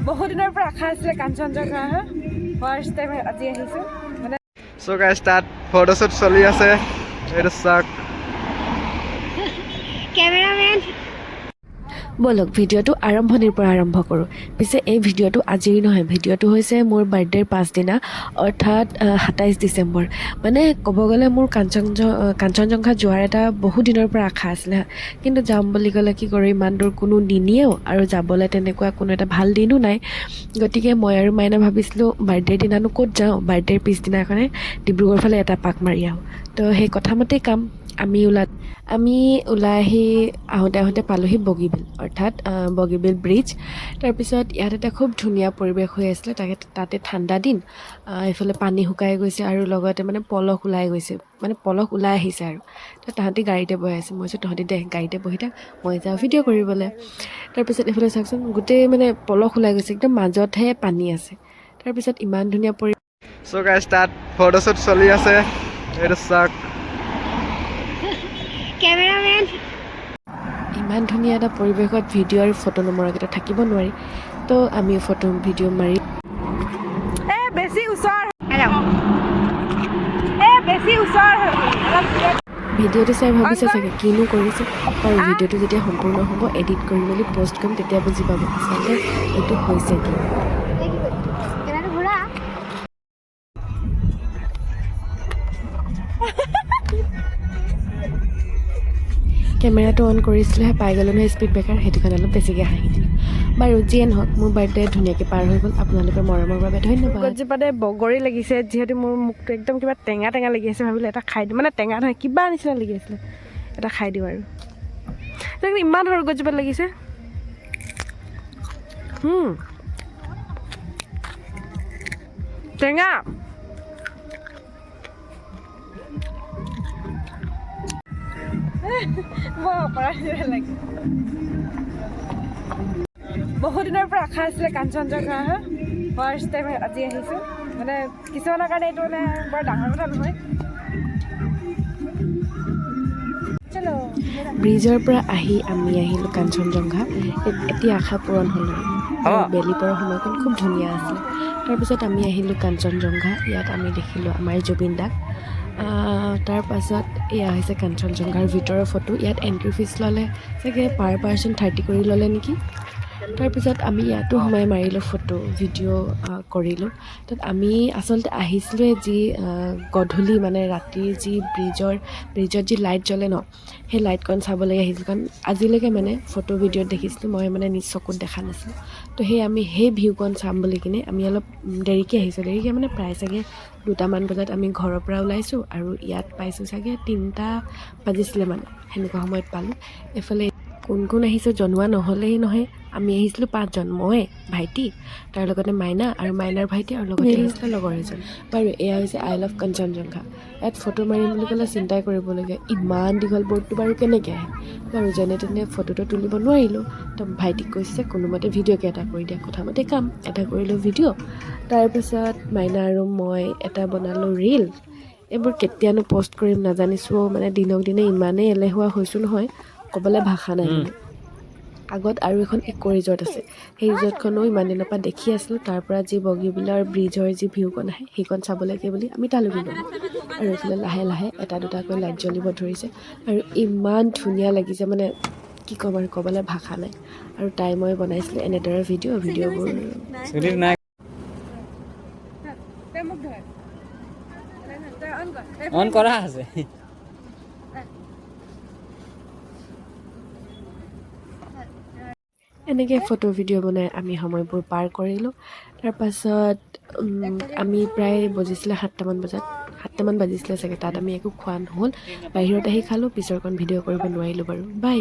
বহুত দিনৰ পৰা আশা আছিলে কাঞ্চনজঙ্ঘা ফাৰ্ষ্ট টাইম আজি আহিছো মানে সো গাইস তাত ফটোশুট চলি আছে এটা সাক ক্যামেৰাম্যান বলক ভিডিঅ'টো আৰম্ভণিৰ পৰা আৰম্ভ কৰোঁ পিছে এই ভিডিঅ'টো আজিৰ নহয় ভিডিঅ'টো হৈছে মোৰ বাৰ্থডেৰ পাছদিনা অৰ্থাৎ 27 ডিচেম্বৰ মানে ক'ব গ'লে মোৰ কাঞ্চনজঙ্ঘা যোৱাৰ এটা বহু দিনৰ পৰা আশা আছিলে কিন্তু যাম বুলি ক'লে কি কৰোঁ ইমান দূৰ কোনো নিনিয়েও আৰু যাবলৈ তেনেকুৱা কোনো এটা ভাল দিনো নাই গতিকে মই আৰু মাইনা ভাবিছিলোঁ বাৰ্থডেৰ দিনানো ক'ত যাওঁ বাৰ্থডেৰ পিছদিনাখনে ডিব্ৰুগড় ফালে এটা পাক মাৰি আহোঁ তো সেই কথামতেই কাম আমি ওলাই আহোঁতে পালোহি বগীবিল অৰ্থাৎ বগীবিল ব্ৰিজ তাৰপিছত ইয়াত এটা খুব ধুনীয়া পৰিৱেশ হৈ আছিলে তাতে ঠাণ্ডা দিন এইফালে পানী শুকাই গৈছে আৰু লগতে মানে পলস ওলাই আহিছে আৰু তো তাহাঁতি গাড়ীতে বহি আছে মই কৈছোঁ তহঁতি দে গাড়ীতে বহি থাক মই যাওঁ ভিডিঅ' কৰিবলৈ তাৰপিছত এইফালে চাওকচোন গোটেই মানে পলস ওলাই গৈছে একদম মাজতহে পানী আছে তাৰপিছত ইমান ধুনীয়া পৰিৱেশ সো গাইস তাত ফটোশুট চলি আছে এটা সাক ক্যামেৰাম্যান ইমান ধুনীয়া এটা পৰিৱেশত ভিডিঅ' আৰু ফটো নমৰাকেইটা থাকিব নোৱাৰি তো আমি ফটো ভিডিঅ' মাৰি বেছি ওচৰ বেছি ওচৰ ভিডিঅ'টো চাই ভাবিছে চাগে কিনো কৰিছে আৰু ভিডিঅ'টো যেতিয়া সম্পূৰ্ণ হ'ব এডিট কৰি মেলি পষ্ট কৰিম তেতিয়া বুজি পাব আচলতে এইটো হৈছে কি কেমেৰাটো অন কৰিছিলেহে পাই গ'লোঁ নহয় স্পীড ব্ৰেকাৰ সেইটো কাৰণে অলপ বেছিকৈ হাঁহি দিলোঁ বাৰু যিয়ে নহওক মোৰ বাৰ্থডে ধুনীয়াকৈ পাৰ হৈ গ'ল আপোনালোকৰ মৰমৰ বাবে ধন্যবাদ গছজোপাতে বগৰী লাগিছে যিহেতু মোৰ মুখটো একদম কিবা টেঙা লাগি আছে ভাবিলোঁ এটা খাই দিওঁ মানে টেঙা নহয় কিবা নিচিনা লাগি আছিলে এটা খাই দিওঁ আৰু ইমান সৰু গছজোপাত লাগিছে টেঙা বহু দিনৰ পৰা আশা আছিলে কাঞ্চনজঙ্ঘা ফাৰ্ষ্ট টাইম আজি আহিছো মানে কিছুমানৰ কাৰণে এইটো মানে বৰ ডাঙৰ কথা নহয় ব্ৰিজৰ পৰা আহি আমি আহিলোঁ কাঞ্চনজঙ্ঘা এতিয়া আশা পূৰণ হ'ল আৰু বেলি পৰৰ সময়কণ খুব ধুনীয়া আছিলে তাৰপিছত আমি আহিলোঁ কাঞ্চনজঙ্ঘা ইয়াত আমি দেখিলোঁ আমাৰ জুবিন দাক তাৰ পাছত এয়া হৈছে কাঞ্চনজঙ্ঘাৰ ভিতৰৰ ফটো ইয়াত এণ্ট্ৰি ফিজ ল'লে চাগে পাৰ পাৰ্চন 30 কৰি ল'লে নেকি তাৰপিছত আমি ইয়াতো সোমাই মাৰিলোঁ ফটো ভিডিঅ' কৰিলোঁ তাত আমি আচলতে আহিছিলোঁ যি গধূলি মানে ৰাতিৰ যি ব্ৰিজত যি লাইট জ্বলে ন সেই লাইটকণ চাবলৈ আহিছিলোঁ কাৰণ আজিলৈকে মানে ফটো ভিডিঅ'ত দেখিছিলোঁ মই মানে নিজ চকুত দেখা নাছিলোঁ তো আমি সেই ভিউকণ চাম বুলি কিনে আমি অলপ দেৰিকৈ আহিছোঁ মানে প্ৰায় চাগে 2টামান বজাত আমি ঘৰৰ পৰা ওলাইছোঁ আৰু ইয়াত পাইছোঁ চাগে 3টা বাজিছিলে মানে সেনেকুৱা সময়ত পালোঁ এইফালে কোন আহিছোঁ জনোৱা নহ'লেই নহয় আমি আহিছিলোঁ 5জন মই ভাইটি তাৰ লগতে মাইনা আৰু মাইনাৰ ভাইটি আৰু লগতে আহিছিলে লগৰ এজন বাৰু এয়া হৈছে আই লাভ কাঞ্চনজঙ্ঘা ইয়াত ফটো মাৰিম বুলি ক'লে চিন্তাই কৰিবলগীয়া ইমান দীঘল বৰ্ডটো বাৰু কেনেকৈ আহে বাৰু যেনে তেনে ফটোটো তুলিব নোৱাৰিলোঁ তো ভাইটিক কৈছে কোনোমতে ভিডিঅ'কে এটা কৰি দিয়া কথামতে কাম এটা কৰিলোঁ ভিডিঅ' তাৰপিছত মাইনা আৰু মই এটা বনালোঁ ৰীল এইবোৰ কেতিয়ানো পষ্ট কৰিম নাজানিছোঁ মানে দিনক দিনে ইমানেই এলেহুৱা হৈছোঁ নহয় ক'বলৈ ভাষা নাই আগত আৰু এখন ইক' ৰিজৰ্ট আছে সেই ৰিজৰ্টখনো ইমান দিনৰ পৰা দেখি আছিলোঁ তাৰ পৰা যি বগীবিলৰ ব্ৰিজৰ যি ভিউকণ আহে সেইকণ চাবলৈকে বুলি আমি তালৈ গ'লোঁ আৰু এইফালে লাহে লাহে এটা দুটাকৈ লাইট জ্বলিব ধৰিছে আৰু ইমান ধুনীয়া লাগিছে মানে কি ক'ম আৰু ক'বলৈ ভাষা নাই আৰু মই বনাইছিলোঁ এনেদৰে ভিডিঅ'বোৰ অন কৰা আছে এনেকৈ ফটো ভিডিঅ' বনাই আমি সময়বোৰ পাৰ কৰিলোঁ তাৰপাছত আমি প্ৰায় বজিছিলে 7টামান বাজিছিলে চাগে তাত আমি একো খোৱা নহ'ল বাহিৰত আহি খালোঁ পিছৰকণ ভিডিঅ' কৰিব নোৱাৰিলোঁ বাৰু বাই